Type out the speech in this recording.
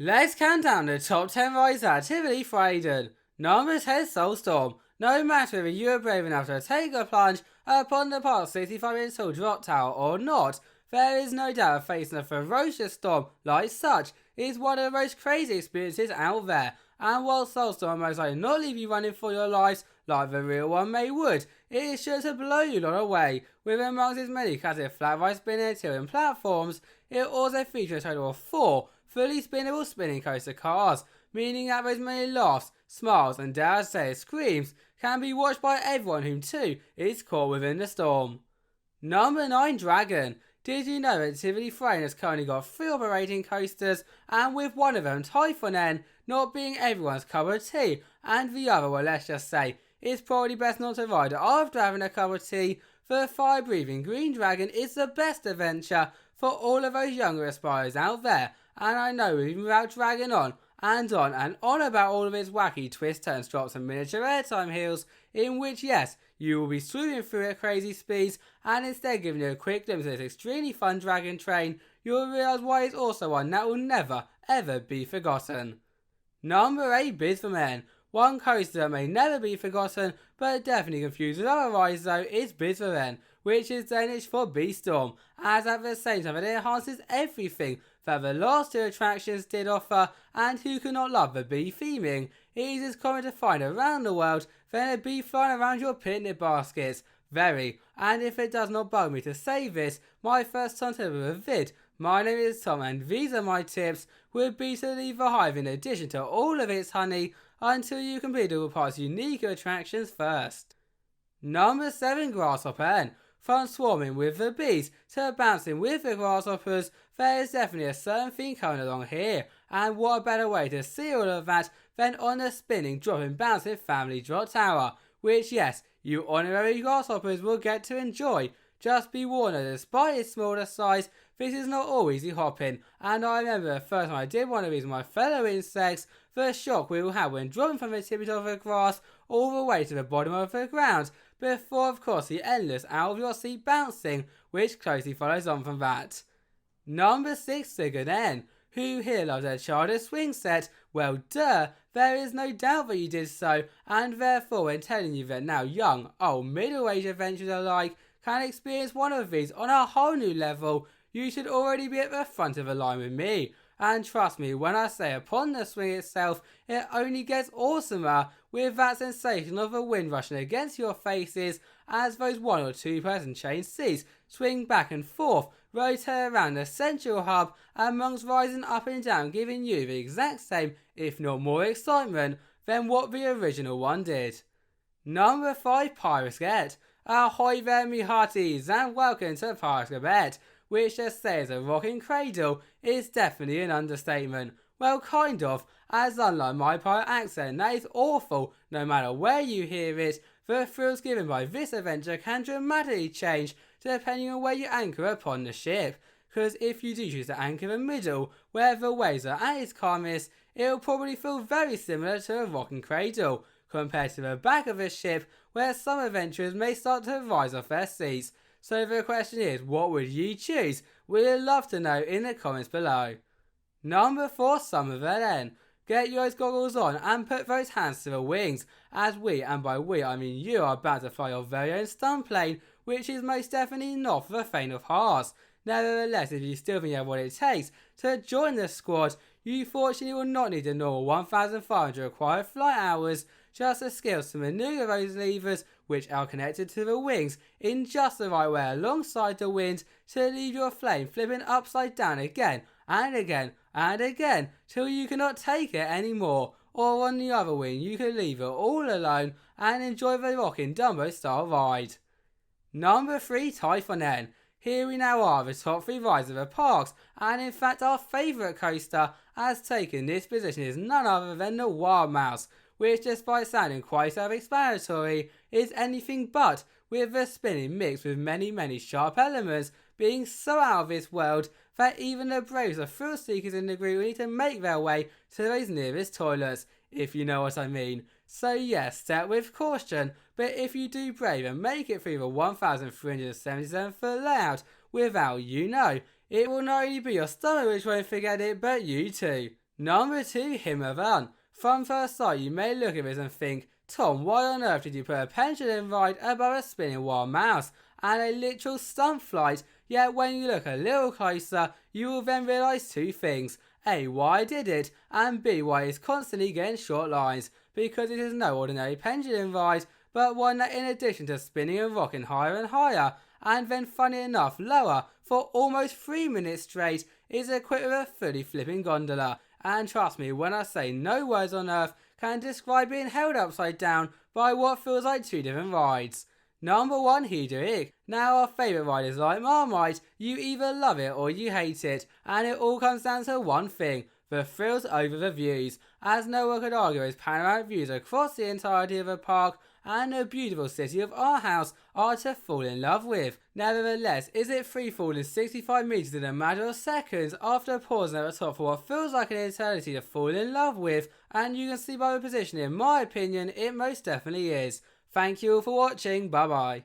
Let's count down the top 10 rides at Tivoli Friheden. Number 10, Solstorm. No matter if you are brave enough to take a plunge upon the past 65-inch tall drop tower or not, there is no doubt facing a ferocious storm like such is one of the most crazy experiences out there. And while Solstorm most likely not leave you running for your lives like the real one may would, it is sure to blow you lot away. With amongst its many classic flat ride spinning and tilting platforms, it also features a total of 4 fully spinnable spinning coaster cars, meaning that those many laughs, smiles and dare I say screams can be watched by everyone whom too is caught within the storm. Number 9, Dragen. Did you know that Tivoli Friheden has currently got 3 operating coasters, and with one of them, Tyfonen, not being everyone's cup of tea, and the other, well, let's just say, it's probably best not to ride after having a cup of tea. The fire-breathing Green Dragon is the best adventure for all of those younger aspirers out there, and I know even without dragging on and on about all of its wacky twists, turns, drops and miniature airtime hills, in which yes, you will be swooping through at crazy speeds, and instead giving you a quick glimpse of this extremely fun dragon train, you will realise why it's also one that will never ever be forgotten. Number 8, Bisværmen. One coaster that may never be forgotten, but definitely confused with other rides though, is Bisværmen, which is Danish for Beastorm, as at the same time it enhances everything that the last 2 attractions did offer, and who cannot love the bee theming? It is as common to find around the world than a bee flying around your picnic baskets. Very, and if it does not bug me to say this, my first time to a vid, my name is Tom and these are my tips, would be to leave the hive in addition to all of its honey until you complete all parts unique attractions first. Number 7, Grasshopper. From swarming with the bees to bouncing with the grasshoppers, there is definitely a certain thing coming along here, and what a better way to see all of that than on a spinning, dropping, bouncing family drop tower, which yes, you honorary grasshoppers will get to enjoy. Just be warned that despite its smaller size, this is not all easy hopping, and I remember the first time I did one of these with my fellow insects, the shock we will have when dropping from the tippet of the grass all the way to the bottom of the ground, before of course the endless out of your seat bouncing, which closely follows on from that. Number 6, Svinggyngerne. Who here loves a childish swing set? Well duh, there is no doubt that you did so, and therefore when telling you that now young, old, middle-aged adventurers alike can experience one of these on a whole new level, you should already be at the front of the line with me. And trust me when I say upon the swing itself, it only gets awesomer with that sensation of the wind rushing against your faces as those 1 or 2 person chain seats swing back and forth, rotate around the central hub amongst rising up and down, giving you the exact same, if not more excitement than what the original one did. Number 5, Piratskibet. Ahoy there me hearties and welcome to Piratskibet, which just says a rocking cradle is definitely an understatement. Well, kind of, as unlike my pirate accent that is awful no matter where you hear it, the thrills given by this adventure can dramatically change depending on where you anchor upon the ship. Because if you do choose to anchor in the middle, where the waves are at its calmest, it will probably feel very similar to a rocking cradle, compared to the back of the ship where some adventurers may start to rise off their seats. So the question is, what would you choose? We'd love to know in the comments below. Number 4, Sommerfuglen. Get your goggles on and put those hands to the wings, as we, and by we I mean you, are about to fly your very own stunt plane, which is most definitely not for the faint of heart. Nevertheless, if you still think you have what it takes to join the squad, you fortunately will not need the normal 1,500 required flight hours, just the skills to maneuver those levers which are connected to the wings in just the right way alongside the wind to leave your flame flipping upside down again and again and again till you cannot take it anymore, or on the other wing you can leave it all alone and enjoy the rocking Dumbo style ride. Number 3, Tyfonen. Here we now are, the top 3 rides of the parks, and in fact our favourite coaster has taken this position is none other than the Wild Mouse, which despite sounding quite self-explanatory, is anything but, with the spinning mixed with many sharp elements being so out of this world that even the bravest of thrill seekers in the group will need to make their way to those nearest toilets, if you know what I mean. So yes, step with caution, but if you do brave and make it through the 1,377 foot layout without it will not only be your stomach which won't forget it, but you too. Number 2, Himmelrum. From first sight, you may look at this and think, Tom, why on earth did you put a pendulum ride above a spinning wild mouse and a literal stunt flight? Yet when you look a little closer, you will then realise two things. A, why I did it, and B, why it's constantly getting short lines, because it is no ordinary pendulum ride, but one that in addition to spinning and rocking higher and higher, and then funny enough lower, for almost 3 minutes straight, is equipped with a fully flipping gondola. And trust me when I say no words on earth can describe being held upside down by what feels like two different rides. Number 1, Hjertekig. Now our favourite ride is like Marmite, you either love it or you hate it, and it all comes down to one thing, the thrills over the views, as no one could argue its panoramic views across the entirety of the park and the beautiful city of Aarhus are to fall in love with. Nevertheless, is it free falling 65 metres in a matter of seconds after pausing at the top for what feels like an eternity to fall in love with? And you can see by the position, in my opinion, it most definitely is. Thank you all for watching, bye bye.